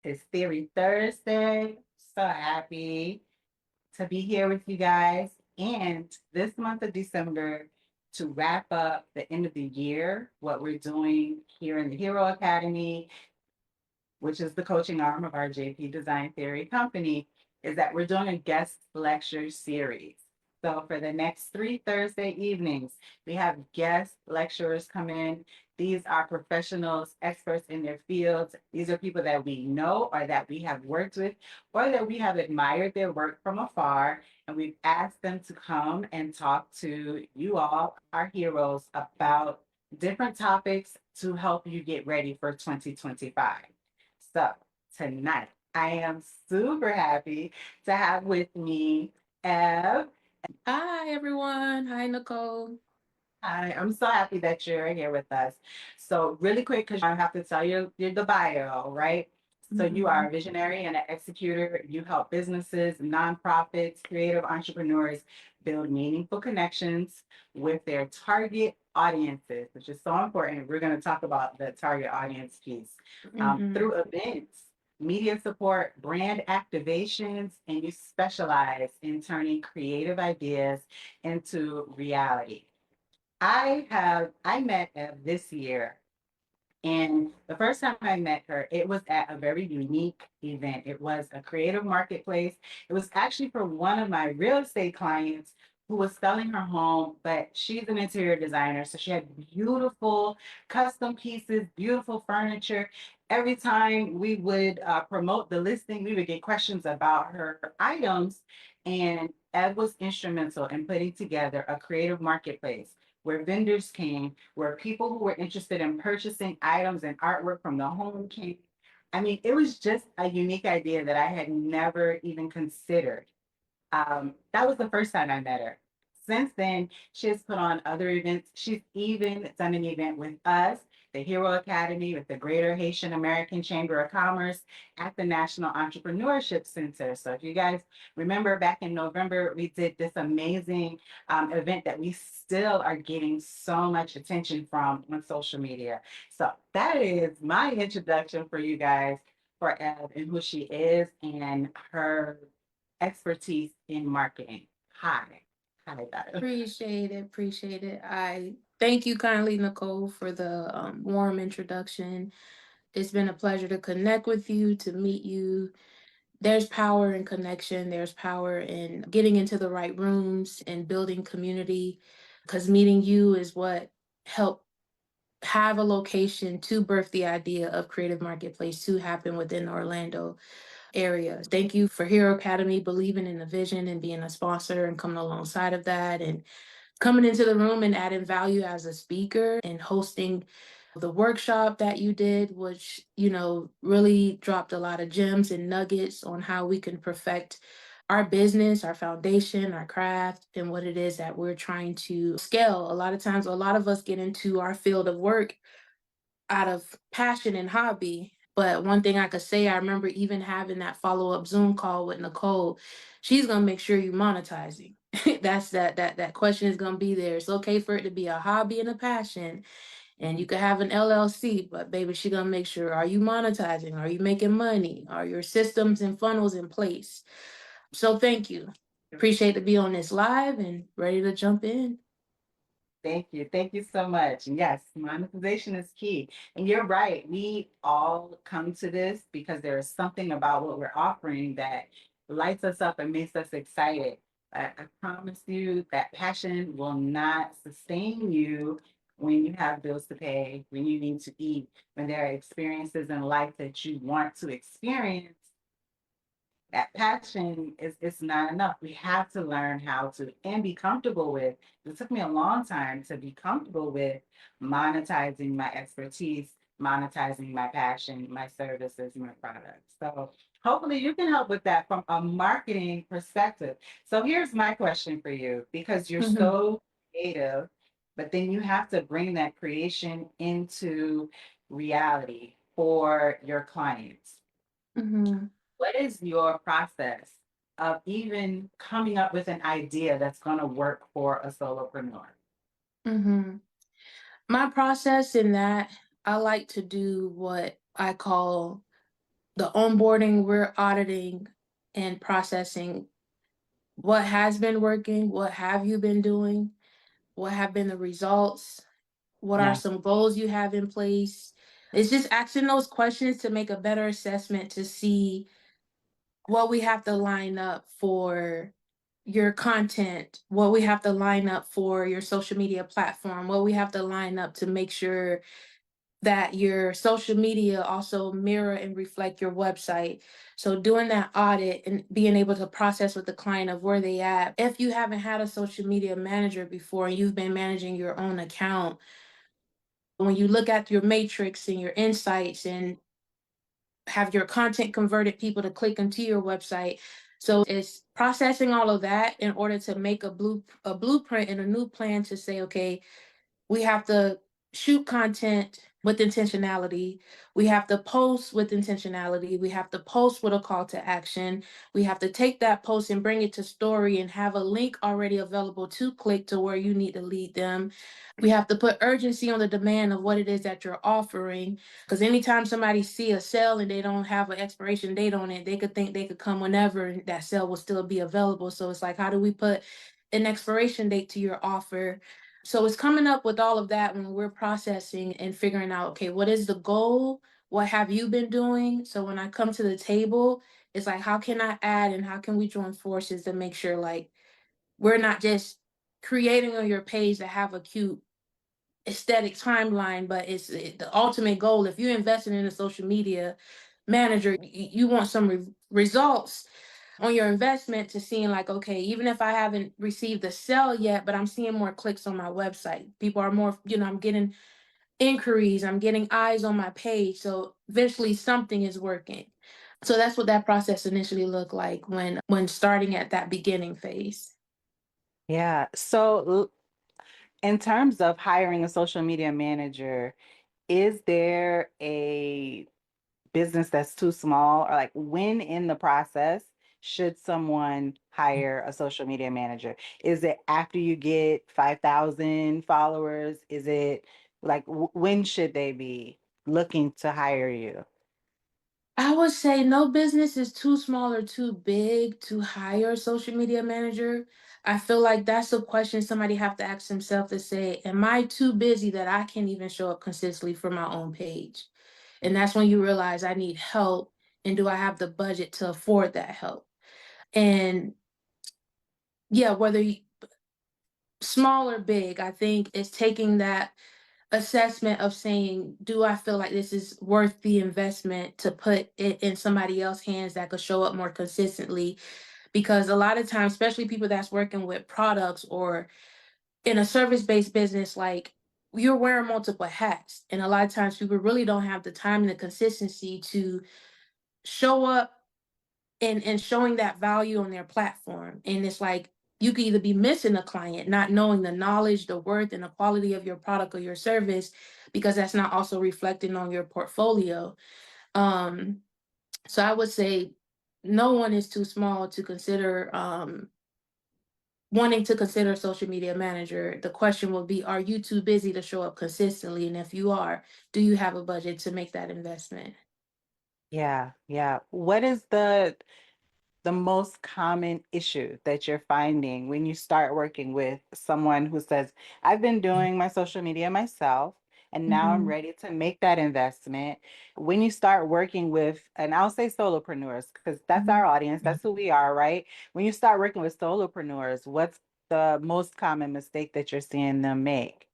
It's Theory Thursday. So happy to be here with you guys. And this month of December, to wrap up the end of the year, what we're doing here in the Hero Academy, which is the coaching arm of our JP Design Theory company, is that we're doing a guest lecture series. So for the next 3 Thursday evenings, we have guest lecturers come in. These are professionals, experts in their fields. These are people that we know or that we have worked with or that we have admired their work from afar. And we've asked them to come and talk to you all, our heroes, about different topics to help you get ready for 2025. So tonight, I am super happy to have with me Ev. Hi, everyone. Hi, Nicole. I'm so happy that you're here with us. So really quick, because I have to tell you the bio, right? So you are Mhm. a visionary and an executor. You help businesses, nonprofits, creative entrepreneurs build meaningful connections with their target audiences, which is so important. We're going to talk about the target audience piece Mhm. through events, media support, brand activations, and you specialize in turning creative ideas into reality. I met Ev this year, and the first time I met her, it was at a very unique event. It was a creative marketplace. It was actually for one of my real estate clients who was selling her home, but she's an interior designer. So she had beautiful custom pieces, beautiful furniture. Every time we would promote the listing, we would get questions about her items. And Ed was instrumental in putting together a creative marketplace where vendors came, where people who were interested in purchasing items and artwork from the home came. I mean, it was just a unique idea that I had never even considered. That was the first time I met her. Since then, she has put on other events. She's even done an event with us, the Hero Academy, with the Greater Haitian American Chamber of Commerce at the National Entrepreneurship Center. So, if you guys remember back in November, we did this amazing event that we still are getting so much attention from on social media. So, that is my introduction for you guys for Ev and who she is and her expertise in marketing. Hi. Hi, Dada. Appreciate it. Appreciate it. I thank you kindly, Nicole, for the warm introduction. It's been a pleasure to connect with you, to meet you. There's power in connection. There's power in getting into the right rooms and building community. Because meeting you is what helped have a location to birth the idea of Creative Marketplace to happen within Orlando area. Thank you for Hero Academy believing in the vision and being a sponsor and coming alongside of that and coming into the room and adding value as a speaker and hosting the workshop that you did, which, really dropped a lot of gems and nuggets on how we can perfect our business, our foundation, our craft, and what it is that we're trying to scale. A lot of times, a lot of us get into our field of work out of passion and hobby. But one thing I could say, I remember even having that follow-up Zoom call with Nicole. She's gonna make sure you monetizing. That's that question is gonna be there. It's okay for it to be a hobby and a passion, and you could have an LLC, but baby, she gonna make sure, are you monetizing? Are you making money? Are your systems and funnels in place? So thank you. Appreciate to be on this live and ready to jump in. Thank you. Thank you so much. And yes, monetization is key. And you're right. We all come to this because there is something about what we're offering that lights us up and makes us excited. I promise you that passion will not sustain you when you have bills to pay, when you need to eat, when there are experiences in life that you want to experience. That passion is it's not enough. We have to learn how to and be comfortable with. It took me a long time to be comfortable with monetizing my expertise, monetizing my passion, my services, my products. So hopefully you can help with that from a marketing perspective. So here's my question for you, because you're Mhm. so creative, but then you have to bring that creation into reality for your clients. Mhm. What is your process of even coming up with an idea that's going to work for a solopreneur? Mhm. My process in that, I like to do what I call The onboarding, we're auditing and processing what has been working, what have you been doing, what have been the results, what are Yeah. some goals you have in place. It's just asking those questions to make a better assessment to see what we have to line up for your content, what we have to line up for your social media platform, what we have to line up to make sure that your social media also mirror and reflect your website. So doing that audit and being able to process with the client of where they at. If you haven't had a social media manager before and you've been managing your own account, when you look at your matrix and your insights and have your content converted people to click into your website. So it's processing all of that in order to make a blueprint and a new plan to say, okay, we have to shoot content with intentionality. We have to post with intentionality. We have to post with a call to action. We have to take that post and bring it to story and have a link already available to click to where you need to lead them. We have to put urgency on the demand of what it is that you're offering. Because anytime somebody see a sale and they don't have an expiration date on it, they could think they could come whenever and that sale will still be available. So it's like, how do we put an expiration date to your offer? So it's coming up with all of that when we're processing and figuring out, okay, what is the goal? What have you been doing? So when I come to the table, it's like, how can I add and how can we join forces to make sure like we're not just creating on your page to have a cute aesthetic timeline, but the ultimate goal. If you're investing in a social media manager, you want some results on your investment to seeing like, okay, even if I haven't received the sell yet, but I'm seeing more clicks on my website. People are more, I'm getting inquiries, I'm getting eyes on my page. So eventually something is working. So that's what that process initially looked like when starting at that beginning phase. Yeah. So, in terms of hiring a social media manager, is there a business that's too small, or like when in the process should someone hire a social media manager? Is it after you get 5,000 followers? Is it like when should they be looking to hire you? I would say no business is too small or too big to hire a social media manager. I feel like that's a question somebody have to ask themselves to say, am I too busy that I can't even show up consistently for my own page? And that's when you realize I need help and do I have the budget to afford that help? And yeah, whether small or big, I think it's taking that assessment of saying, do I feel like this is worth the investment to put it in somebody else's hands that could show up more consistently? Because a lot of times, especially people that's working with products or in a service-based business, like you're wearing multiple hats. And a lot of times people really don't have the time and the consistency to show up and showing that value on their platform. And it's like you could either be missing a client, not knowing the knowledge, the worth, and the quality of your product or your service, because that's not also reflecting on your portfolio. Um, so I would say no one is too small to consider wanting to consider a social media manager. The question will be, are you too busy to show up consistently? And if you are, do you have a budget to make that investment? Yeah, yeah. What is the most common issue that you're finding when you start working with someone who says, I've been doing my social media myself and now I'm Mhm. ready to make that investment? When you start working with, and I'll say solopreneurs, because that's our Mhm. audience, that's who we are, right? When you start working with solopreneurs, what's the most common mistake that you're seeing them make?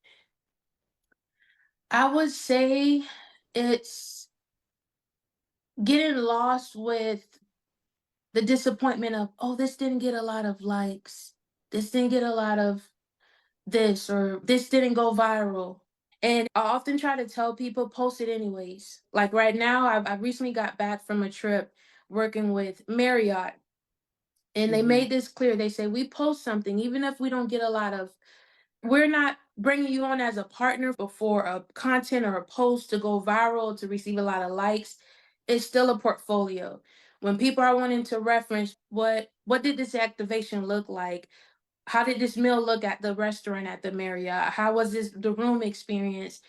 I would say it's getting lost with the disappointment of, oh, this didn't get a lot of likes. This didn't get a lot of this, or this didn't go viral. And I often try to tell people, post it anyways. Like right now, I recently got back from a trip working with Marriott, and they Mhm. made this clear. They say, we post something, even if we don't get a lot of, we're not bringing you on as a partner before a content or a post to go viral to receive a lot of likes. It's still a portfolio. When people are wanting to reference what did this activation look like? How did this meal look at the restaurant at the Marriott? How was this the room experience?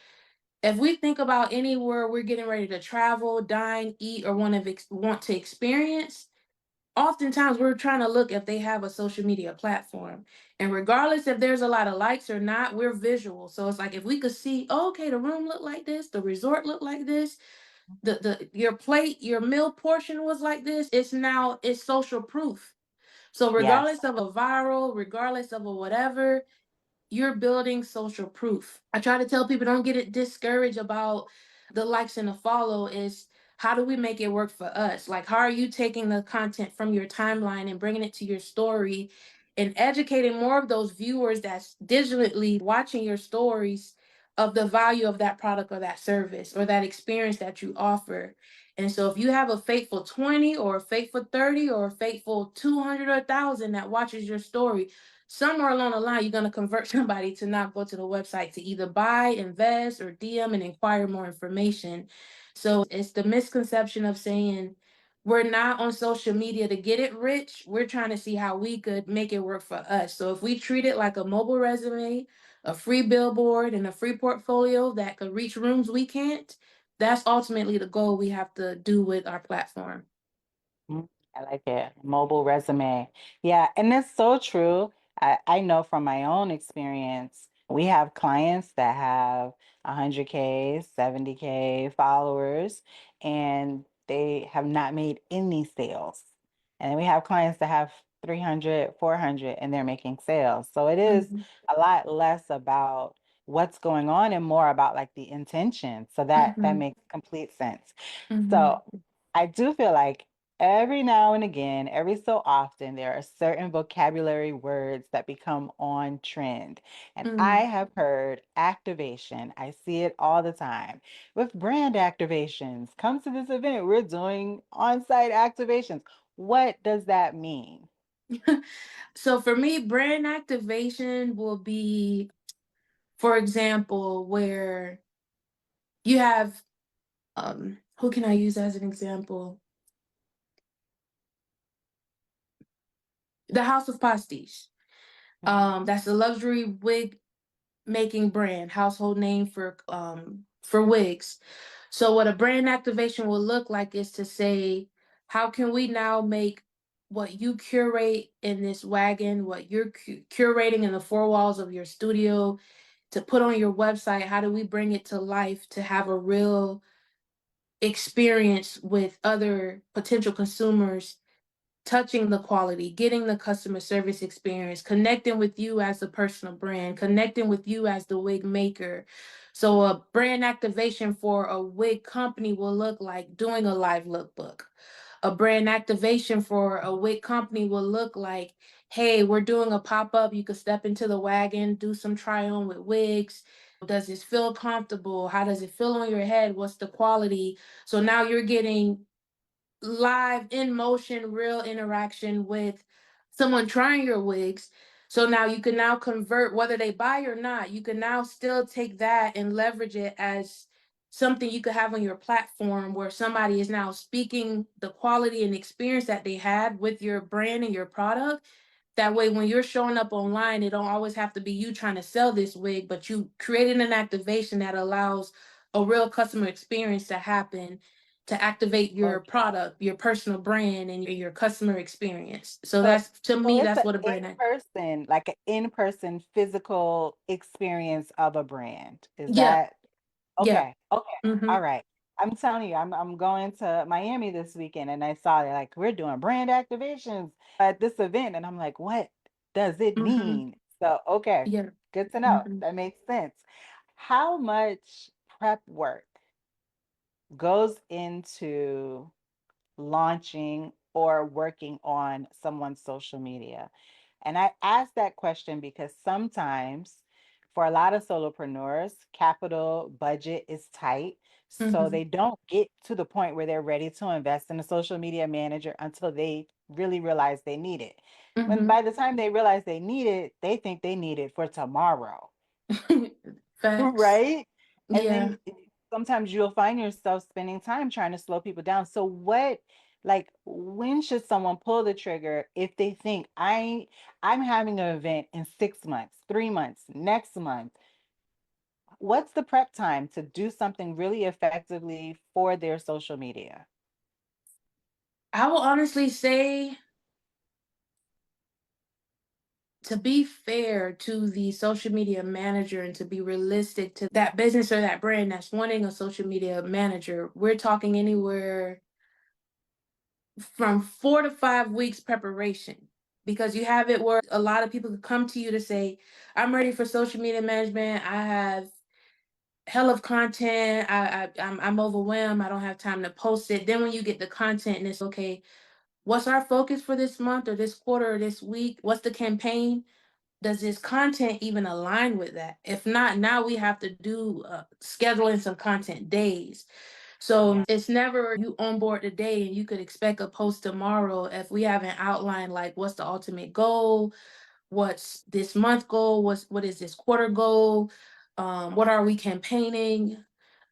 If we think about anywhere we're getting ready to travel, dine, eat, or want to experience, oftentimes we're trying to look if they have a social media platform. And regardless if there's a lot of likes or not, we're visual. So it's like if we could see, oh, okay, the room looked like this, the resort looked like this, the your plate, your meal portion was like this, it's social proof. So Yes. regardless of a viral, regardless of a whatever, you're building social proof. I try to tell people don't get it discouraged about the likes and the follow is how do we make it work for us? Like how are you taking the content from your timeline and bringing it to your story and educating more of those viewers that's digitally watching your stories of the value of that product or that service or that experience that you offer. And so if you have a faithful 20 or a faithful 30 or a faithful 200 or 1,000 that watches your story, somewhere along the line, you're going to convert somebody to not go to the website to either buy, invest, or DM and inquire more information. So it's the misconception of saying we're not on social media to get it rich. We're trying to see how we could make it work for us. So if we treat it like a mobile resume, a free billboard, and a free portfolio that could reach rooms we can't, that's ultimately the goal we have to do with our platform. Mm, I like it. Mobile resume. Yeah, and it's so true. I know from my own experience, we have clients that have 100K, 70K followers, and they have not made any sales. And we have clients that have 300, 400, and they're making sales. So it is Mm-hmm. a lot less about what's going on and more about like the intention. So that Mm-hmm. makes complete sense. Mm-hmm. So I do feel like every now and again, every so often, there are certain vocabulary words that become on trend. And I Mm-hmm. have heard activation. I see it all the time with brand activations. Come to this event. We're doing on-site activations. What does that mean? So for me, brand activation will be, for example, where you have who can I use as an example? The House of Pastiche. Mhm. That's a luxury wig making brand, household name for wigs. So what a brand activation will look like is to say, how can we now make what you curate in this wagon, what you're curating in the four walls of your studio to put on your website, how do we bring it to life to have a real experience with other potential consumers, touching the quality, getting the customer service experience, connecting with you as a personal brand, connecting with you as the wig maker. So a brand activation for a wig company will look like doing a live lookbook. A brand activation for a wig company will look like, hey, we're doing a pop-up. You could step into the wagon, do some try on with wigs. Does this feel comfortable? How does it feel on your head? What's the quality? So now you're getting live in motion, real interaction with someone trying your wigs. So now you can now convert whether they buy or not. You can now still take that and leverage it as something you could have on your platform where somebody is now speaking the quality and experience that they had with your brand and your product. That way, when you're showing up online, it don't always have to be you trying to sell this wig, but you created an activation that allows a real customer experience to happen to activate your Okay. product, your personal brand, and your customer experience. So So, that's to so me, it's that's an what a brand act. in-person, like an in-person physical experience of a brand. Is Yeah, that yeah. okay? Okay. Mm-hmm. All right. I'm telling you, I'm going to Miami this weekend and I saw it like we're doing brand activations at this event and I'm like, what does it Mm-hmm. mean? So, okay. Yeah. Good to know. Mm-hmm. That makes sense. How much prep work goes into launching or working on someone's social media? And I ask that question because sometimes for a lot of solopreneurs, capital budget is tight. So Mm-hmm. they don't get to the point where they're ready to invest in a social media manager until they really realize they need it. When Mm-hmm. by the time they realize they need it, they think they need it for tomorrow. Facts. Right? And Yeah. then sometimes you'll find yourself spending time trying to slow people down. So like when should someone pull the trigger if they think I'm having an event in 6 months, 3 months, next month? what's the prep time to do something really effectively for their social media? I will honestly say, to be fair to the social media manager and to be realistic to that business or that brand that's wanting a social media manager, we're talking anywhere from 4 to 5 weeks preparation. Because you have it where a lot of people could come to you to say, I'm ready for social media management. I have hell of content. I'm overwhelmed. I don't have time to post it. Then when you get the content and it's okay, what's our focus for this month or this quarter or this week? What's the campaign? Does this content even align with that? If not, now we have to do scheduling some content days. Yeah. So it's never you onboard today and you could expect a post tomorrow if we haven't outlined like what's the ultimate goal, what's this month goal, what is this quarter goal, what are we campaigning,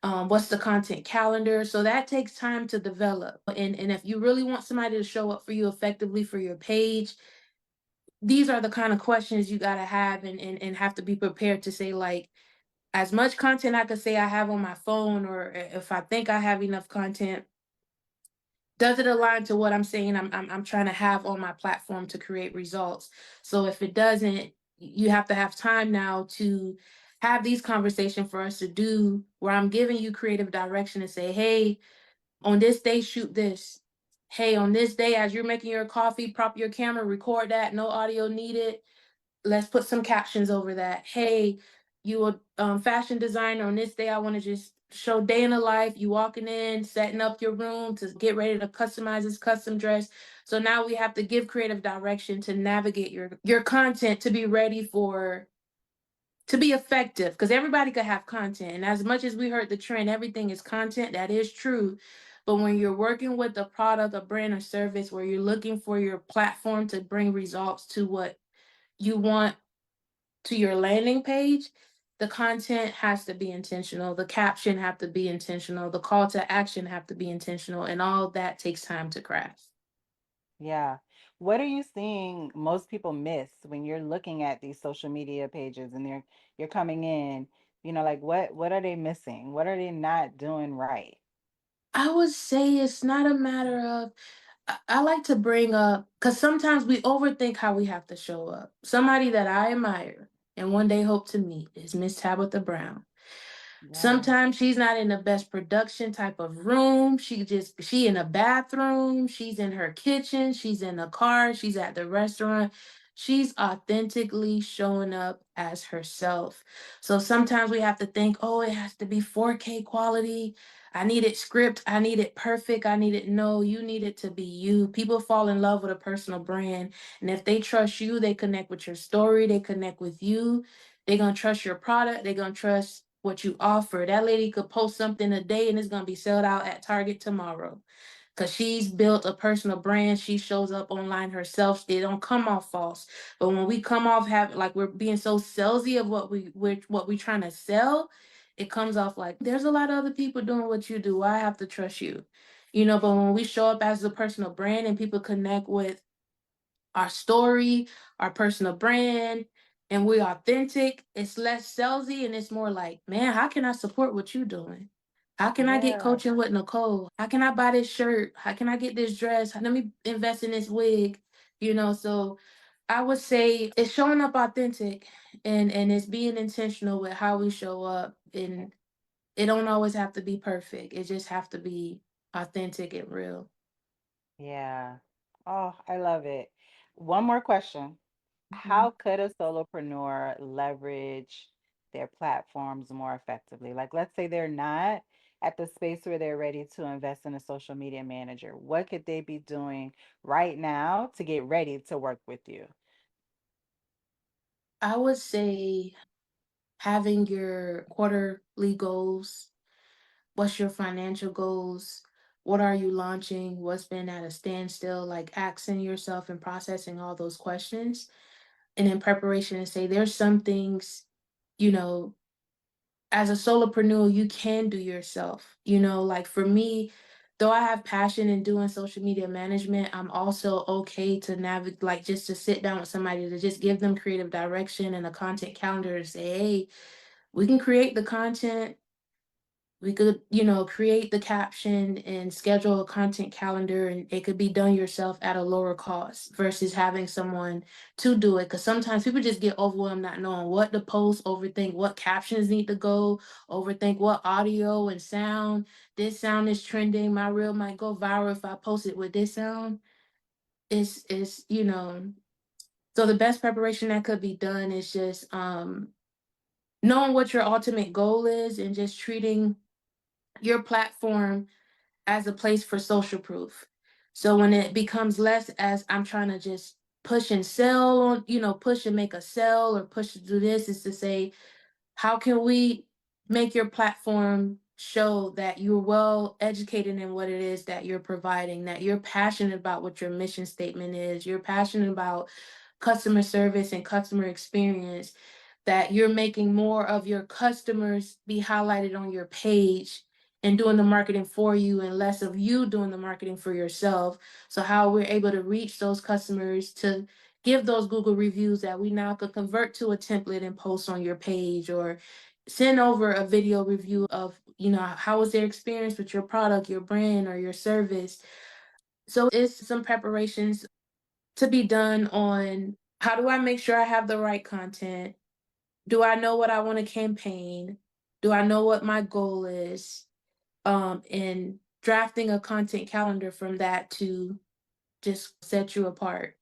what's the content calendar. So that takes time to develop. And if you really want somebody to show up for you effectively for your page, these are the kind of questions you gotta have and have to be prepared to say like as much content I could say I have on my phone, or if I think I have enough content, does it align to what I'm saying I'm trying to have on my platform to create results? So if it doesn't, you have to have time now to have these conversations for us to do where I'm giving you creative direction and say, hey, on this day, shoot this. Hey, on this day, as you're making your coffee, prop your camera, record that, no audio needed. Let's put some captions over that. Hey, you a fashion designer. On this day, I want to just show day in the life. You walking in, setting up your room to get ready to customize this custom dress. So now we have to give creative direction to navigate your content to be ready for to be effective, because everybody could have content. And as much as we heard the trend, everything is content, that is true. But when you're working with a product, a brand, or service where you're looking for your platform to bring results to what you want to your landing page, the content has to be intentional. The caption have to be intentional. The call to action have to be intentional. And all that takes time to craft. Yeah. What are you seeing most people miss when you're looking at these social media pages and you're coming in, like what are they missing? What are they not doing right? I would say it's not a matter of, I like to bring up, because sometimes we overthink how we have to show up. Somebody that I admire and one day hope to meet is Miss Tabitha Brown. Yeah. Sometimes she's not in the best production type of room. She in a bathroom, she's in her kitchen, she's in the car, she's at the restaurant. She's authentically showing up as herself. So sometimes we have to think, oh, it has to be 4K quality. I need it script. I need it perfect. I need it. No, you need it to be you. People fall in love with a personal brand. And if they trust you, they connect with your story, they connect with you. They're gonna trust your product. They're gonna trust what you offer. That lady could post something today and it's gonna be sold out at Target tomorrow. Cause she's built a personal brand. She shows up online herself. It don't come off false. But when we come off have like we're being so salesy of what we trying to sell, it comes off like there's a lot of other people doing what you do. I have to trust you. But when we show up as a personal brand and people connect with our story, our personal brand, and we're authentic, it's less salesy and it's more like, man, how can I support what you're doing? How can I get Yeah. coaching with Nicole? How can I buy this shirt? How can I get this dress? Let me invest in this wig. So I would say it's showing up authentic and it's being intentional with how we show up. And it don't always have to be perfect. It just have to be authentic and real. Yeah. Oh, I love it. One more question. Mhm. How could a solopreneur leverage their platforms more effectively? Like, let's say they're not at the space where they're ready to invest in a social media manager. What could they be doing right now to get ready to work with you? I would say having your quarterly goals. What's your financial goals? What are you launching? What's been at a standstill? Like asking yourself and processing all those questions. And in preparation to say there's some things, you know, as a solopreneur, you can do yourself. Like for me, though I have passion in doing social media management, I'm also okay to navigate, like just to sit down with somebody to just give them creative direction and a content calendar to say, hey, We can create the content, we could, create the caption and schedule a content calendar, and it could be done yourself at a lower cost versus having someone to do it. Because sometimes people just get overwhelmed not knowing what to post, overthink what captions need to go, overthink what audio and sound. This sound is trending. My reel might go viral if I post it with this sound. It's so the best preparation that could be done is just knowing what your ultimate goal is and just treating your platform as a place for social proof. So when it becomes less as I'm trying to just push and sell on, push and make a sell or push to do this, is to say, how can we make your platform show that you're well educated in what it is that you're providing, that you're passionate about what your mission statement is, you're passionate about customer service and customer experience, that you're making more of your customers be highlighted on your page and doing the marketing for you and less of you doing the marketing for yourself. So how we're able to reach those customers to give those Google reviews that we now could convert to a template and post on your page, or send over a video review of, how was their experience with your product, your brand, or your service. So it's some preparations to be done on how do I make sure I have the right content? Do I know what I want to campaign? Do I know what my goal is? And drafting a content calendar from that to just set you apart.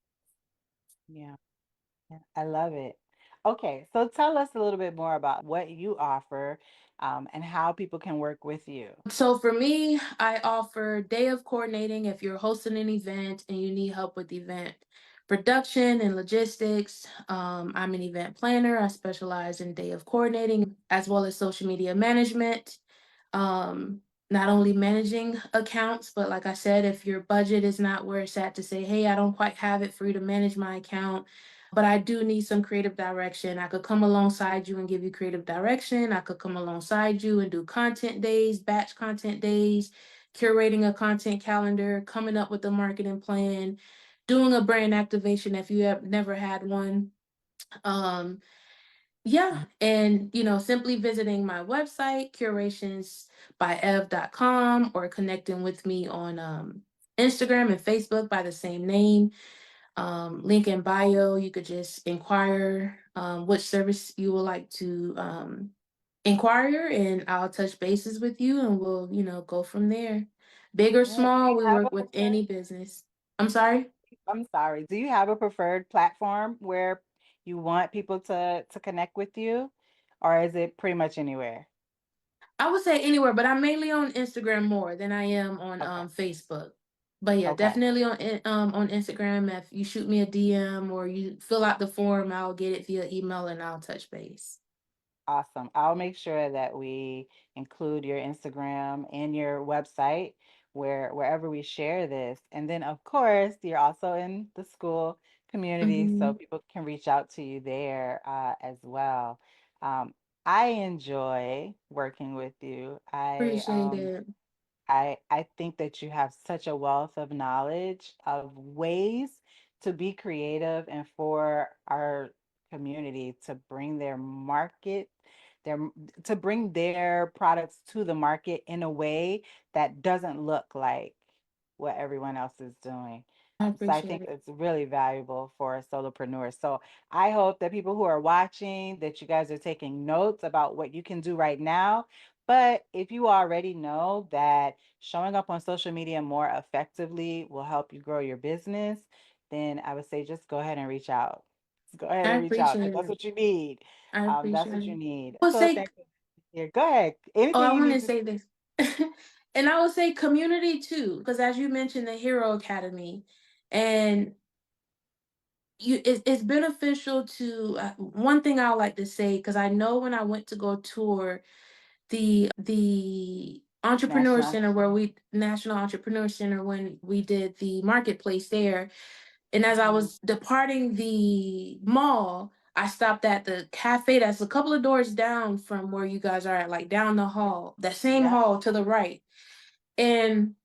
Yeah. Yeah, I love it. Okay, so tell us a little bit more about what you offer, and how people can work with you. So for me, I offer day of coordinating if you're hosting an event and you need help with event production and logistics. I'm an event planner. I specialize in day of coordinating as well as social media management. Um, Not only managing accounts, but like I said, if your budget is not where it's at, to say, hey, I don't quite have it for you to manage my account, but I do need some creative direction. I could come alongside you and give you creative direction. I could come alongside you and do content days, batch content days, curating a content calendar, coming up with a marketing plan, doing a brand activation if you have never had one. Um, yeah, and simply visiting my website, curationsbyev.com, or connecting with me on Instagram and Facebook by the same name. Link in bio. You could just inquire which service you would like to inquire, and I'll touch bases with you, and we'll go from there. Big or Yeah, do small, you we have work a with preferred? any business. I'm sorry. I'm sorry. Do you have a preferred platform where you want people to connect with you, or is it pretty much anywhere? I would say anywhere, but I'm mainly on Instagram more than I am on Okay. Facebook. But yeah, Okay. definitely on Instagram. If you shoot me a DM or you fill out the form, I'll get it via email and I'll touch base. Awesome. I'll make sure that we include your Instagram and your website wherever we share this. And then of course, you're also in the Skool community, so Hmm. people can reach out to you there as well. Um, I enjoy working with you. Appreciate it. I think that you have such a wealth of knowledge of ways to be creative and for our community to bring their to bring their products to the market in a way that doesn't look like what everyone else is doing. I So I appreciate think it. it's really valuable for solopreneurs. So I hope that people who are watching, that you guys are taking notes about what you can do right now. But if you already know that showing up on social media more effectively will help you grow your business, then I would say just go ahead and reach out. Just go ahead I and reach out because appreciate that's it. what you need. I That's appreciate what you it. need. I would So say, thank you. Here, go ahead. oh, Anything I you want need to to. say this. And I would say community too, because as you mentioned, the Hero Academy, and it's beneficial to one thing I like to say, because I know when I went to go tour the entrepreneur National. center, where we National Entrepreneur Center, when we did the marketplace there, and as I Mhm. was departing the mall, I stopped at the cafe that's a couple of doors down from where you guys are at, like down the hall, that same Yep. hall to the right, and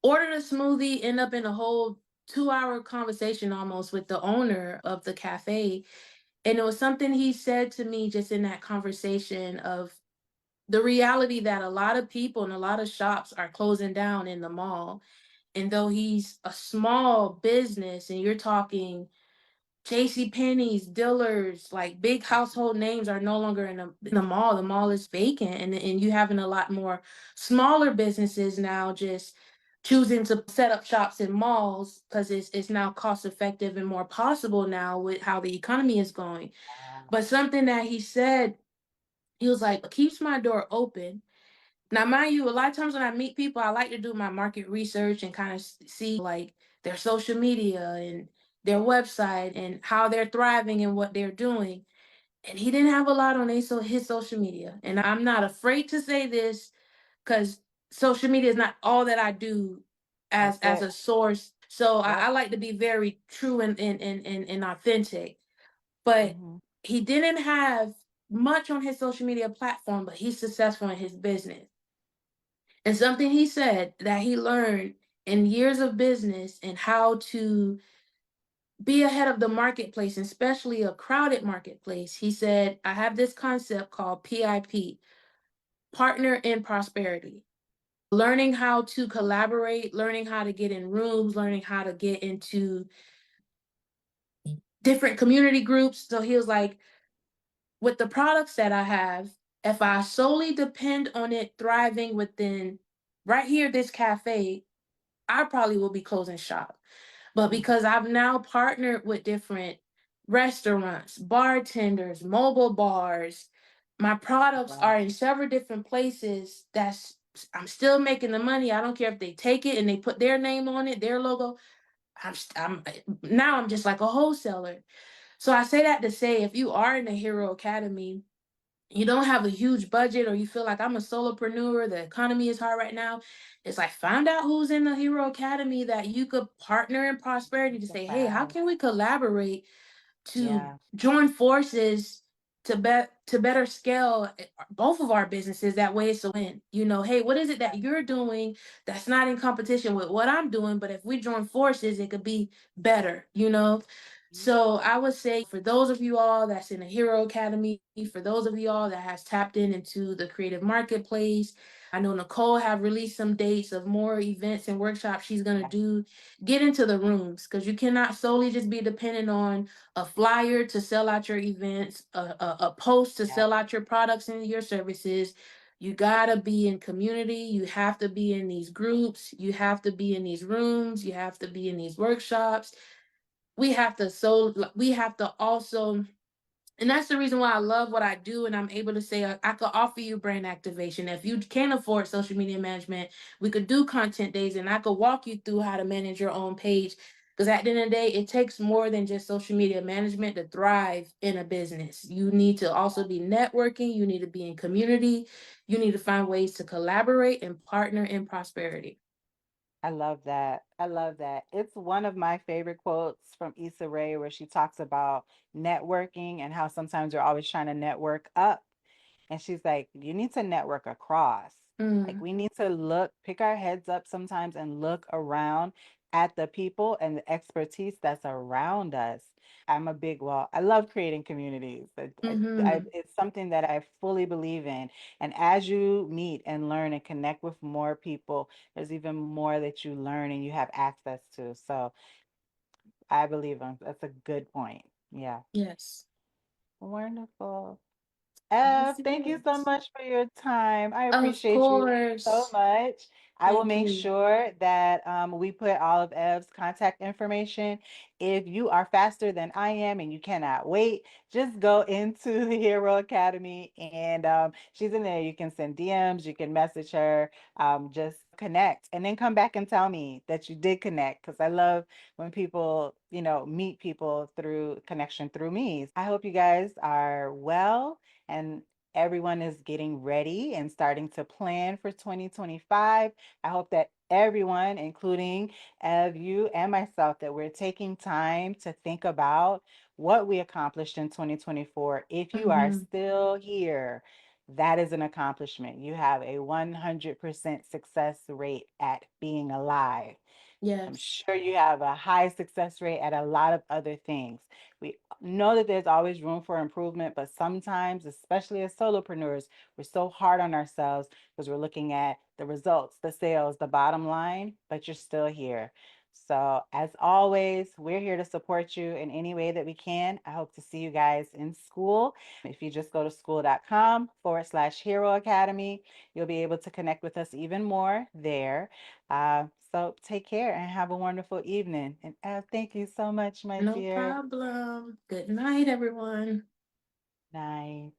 ordered a smoothie, end up in a whole 2-hour conversation almost with the owner of the cafe. And it was something he said to me just in that conversation of the reality that a lot of people and a lot of shops are closing down in the mall. And though he's a small business and you're talking JC Penney's, Dillard's, like big household names are no longer in the mall. The mall is vacant, and you having a lot more smaller businesses now just choosing to set up shops in malls because it's now cost effective and more possible now with how the economy is going. Wow. But something that he said, he was like, keeps my door open. Now, mind you, a lot of times when I meet people, I like to do my market research and kind of see like their social media and their website and how they're thriving and what they're doing. And he didn't have a lot on his social media. And I'm not afraid to say this because social media is not all that I do That's as it. a source. So Yep. I like to be very true and authentic. But Hmm. he didn't have much on his social media platform, but he's successful in his business. And something he said that he learned in years of business and how to be ahead of the marketplace, especially a crowded marketplace. He said, I have this concept called PIP, partner in prosperity. Learning how to collaborate, learning how to get in rooms, learning how to get into different community groups. So he was like, with the products that I have, if I solely depend on it thriving within right here, this cafe, I probably will be closing shop. But Hmm. because I've now partnered with different restaurants, bartenders, mobile bars, my products Wow. are in several different places that's I'm still making the money. I don't care if they take it and they put their name on it, their logo. I'm now I'm just like a wholesaler. So I say that to say if you are in the Hero Academy, you don't have a huge budget or you feel like I'm a solopreneur, the economy is hard right now, it's like find out who's in the Hero Academy that you could partner in prosperity to The say, hey, how five. can we collaborate to Yeah. join forces to better scale both of our businesses? That way it's a win. You know, hey, what is it that you're doing that's not in competition with what I'm doing, but if we join forces it could be better, you know? Mhm. So I would say for those of you all that's in the Hero Academy, for those of you all that has tapped into the creative marketplace, I know Nicole have released some dates of more events and workshops she's gonna Yeah. do. Get into the rooms because you cannot solely just be dependent on a flyer to sell out your events, a post to Yeah. sell out your products and your services. You gotta be in community. You have to be in these groups. You have to be in these rooms. You have to be in these workshops. We have to also, and that's the reason why I love what I do. And I'm able to say, I could offer you brand activation. If you can't afford social media management, we could do content days and I could walk you through how to manage your own page. Because at the end of the day, it takes more than just social media management to thrive in a business. You need to also be networking, you need to be in community, you need to find ways to collaborate and partner in prosperity. I love that. I love that. It's one of my favorite quotes from Issa Rae where she talks about networking and how sometimes you're always trying to network up. And she's like, you need to network across. Like, Mm, we need to look, pick our heads up sometimes and look around at the people and the expertise that's around us. Well, I love creating communities. mm-hmm. It's something that I fully believe in. And as you meet and learn and connect with more people, there's even more that you learn and you have access to. So I believe that's a good point. Yeah. Yes. Wonderful. Yes, it Thank you so is. much for your time. I Of appreciate you so course. much. I will Thank make you. sure that we put all of Ev's contact information. If you are faster than I am and you cannot wait, just go into the Hero Academy and she's in there. You can send DMs, you can message her, just connect and then come back and tell me that you did connect because I love when people, meet people through connection through me. I hope you guys are well and everyone is getting ready and starting to plan for 2025. I hope that everyone, including you and myself, that we're taking time to think about what we accomplished in 2024. If you are Mhm. still here, that is an accomplishment. You have a 100% success rate at being alive. I'm Yes. sure you have a high success rate at a lot of other things. We know that there's always room for improvement, but sometimes, especially as solopreneurs, we're so hard on ourselves because we're looking at the results, the sales, the bottom line, but you're still here. So, as always, we're here to support you in any way that we can. I hope to see you guys in Skool. If you just go to skool.com/Hero Academy, you'll be able to connect with us even more there. So take care and have a wonderful evening. And thank you so much, my No dear. problem. Good night, everyone. Night.